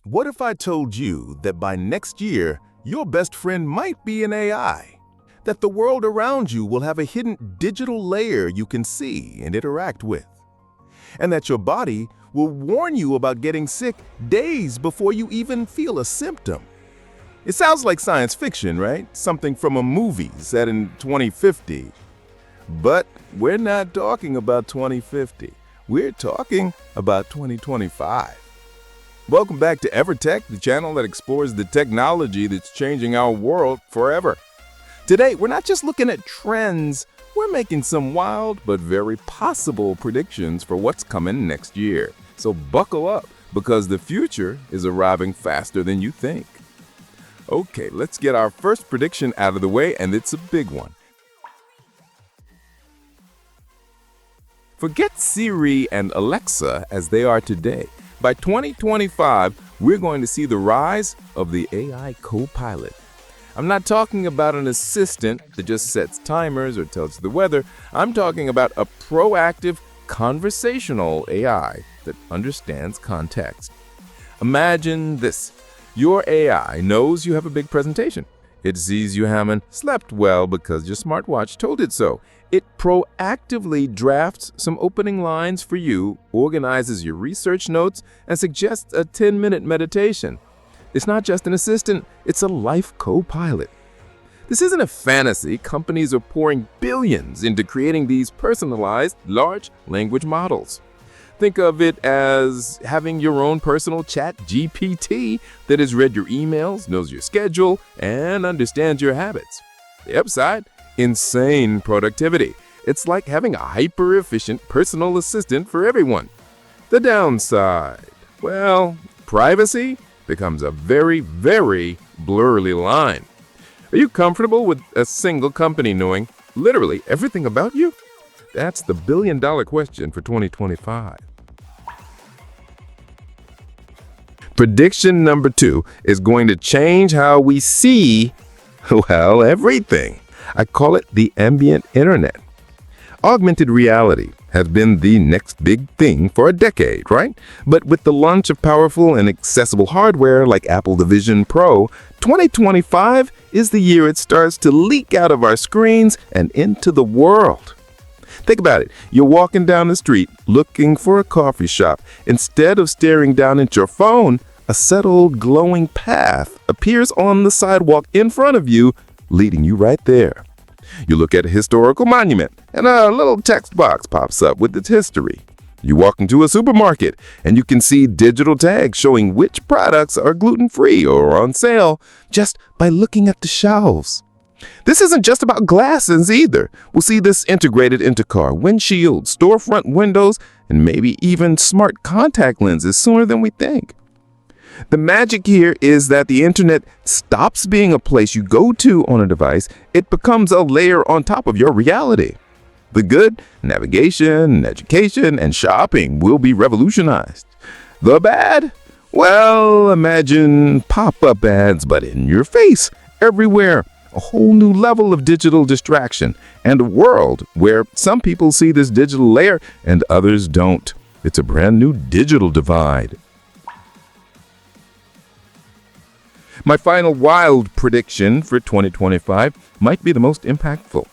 What if I told you that by next year, your best friend might be an AI? That the world around you will have a hidden digital layer you can see and interact with? And that your body will warn you about getting sick days before you even feel a symptom? It sounds like science fiction, right? Something from a movie set in 2050. But we're not talking about 2050. We're talking about 2025. Welcome back to Biotech, the channel that explores the technology that's changing our world forever. Today, we're not just looking at trends, we're making some wild but very possible predictions for what's coming next year. So buckle up, because the future is arriving faster than you think. Okay, let's get our first prediction out of the way, and it's a big one. Forget Siri and Alexa as they are today. By 2025, we're going to see the rise of the AI co-pilot. I'm not talking about an assistant that just sets timers or tells the weather. I'm talking about a proactive, conversational AI that understands context. Imagine this. Your AI knows you have a big presentation. It sees you haven't slept well because your smartwatch told it so. It proactively drafts some opening lines for you, organizes your research notes, and suggests a 10-minute meditation. It's not just an assistant, it's a life co-pilot. This isn't a fantasy. Companies are pouring billions into creating these personalized large language models. Think of it as having your own personal chat GPT that has read your emails, knows your schedule, and understands your habits. The upside? Insane productivity. It's like having a hyper-efficient personal assistant for everyone. The downside? Well, privacy becomes a very, very blurry line. Are you comfortable with a single company knowing literally everything about you? That's the billion-dollar question for 2025. Prediction number 2 is going to change how we see, well, everything. I call it the ambient internet. Augmented reality has been the next big thing for a decade, right? But with the launch of powerful and accessible hardware like Apple Vision Pro, 2025 is the year it starts to leak out of our screens and into the world. Think about it. You're walking down the street looking for a coffee shop. Instead of staring down at your phone, a settled, glowing path appears on the sidewalk in front of you, leading you right there. You look at a historical monument, and a little text box pops up with its history. You walk into a supermarket, and you can see digital tags showing which products are gluten-free or on sale just by looking at the shelves. This isn't just about glasses either. We'll see this integrated into car windshields, storefront windows, and maybe even smart contact lenses sooner than we think. The magic here is that the internet stops being a place you go to on a device. It becomes a layer on top of your reality. The good, navigation, education, and shopping will be revolutionized. The bad? Well, imagine pop-up ads, but in your face, everywhere. A whole new level of digital distraction, and a world where some people see this digital layer and others don't. It's a brand new digital divide. My final wild prediction for 2025 might be the most impactful.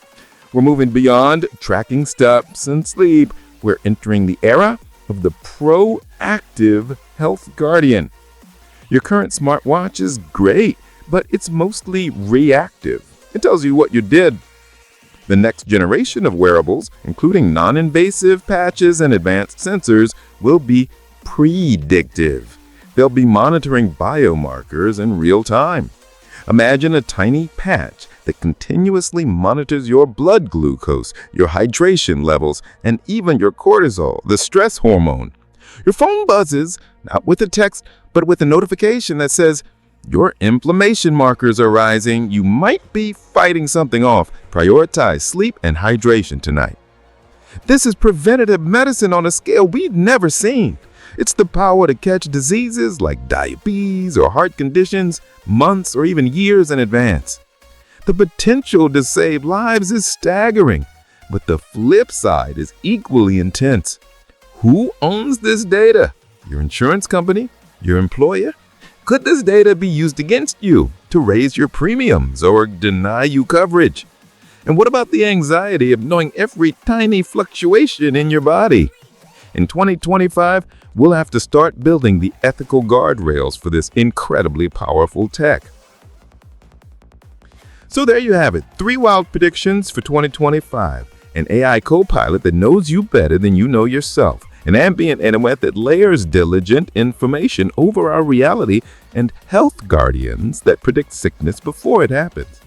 We're moving beyond tracking steps and sleep. We're entering the era of the proactive health guardian. Your current smartwatch is great, but it's mostly reactive. It tells you what you did. The next generation of wearables, including non-invasive patches and advanced sensors, will be predictive. They'll be monitoring biomarkers in real time. Imagine a tiny patch that continuously monitors your blood glucose, your hydration levels, and even your cortisol, the stress hormone. Your phone buzzes, not with a text, but with a notification that says, your inflammation markers are rising. You might be fighting something off. Prioritize sleep and hydration tonight. This is preventative medicine on a scale we've never seen. It's the power to catch diseases like diabetes or heart conditions months or even years in advance. The potential to save lives is staggering, but the flip side is equally intense. Who owns this data? Your insurance company? Your employer? Could this data be used against you to raise your premiums or deny you coverage? And what about the anxiety of knowing every tiny fluctuation in your body? In 2025, we'll have to start building the ethical guardrails for this incredibly powerful tech. So there you have it, 3 wild predictions for 2025. An AI co-pilot that knows you better than you know yourself. An ambient internet that layers diligent information over our reality, and health guardians that predict sickness before it happens.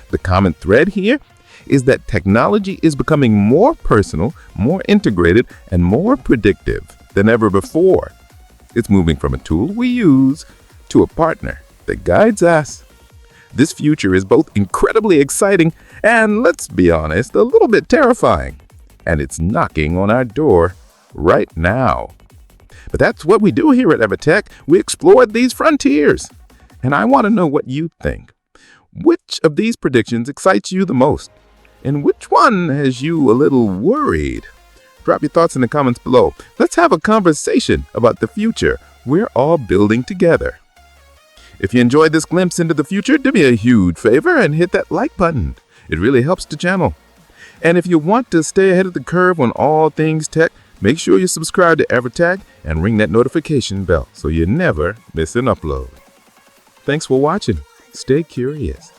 The common thread here is that technology is becoming more personal, more integrated, and more predictive than ever before. It's moving from a tool we use to a partner that guides us. This future is both incredibly exciting and, let's be honest, a little bit terrifying. And it's knocking on our door right now. But that's what we do here at Biotech. We explore these frontiers. And I want to know what you think. Which of these predictions excites you the most? And which one has you a little worried? Drop your thoughts in the comments below. Let's have a conversation about the future we're all building together. If you enjoyed this glimpse into the future, do me a huge favor and hit that like button. It really helps the channel. And if you want to stay ahead of the curve on all things tech, make sure you subscribe to Biotech and ring that notification bell so you never miss an upload. Thanks for watching. Stay curious.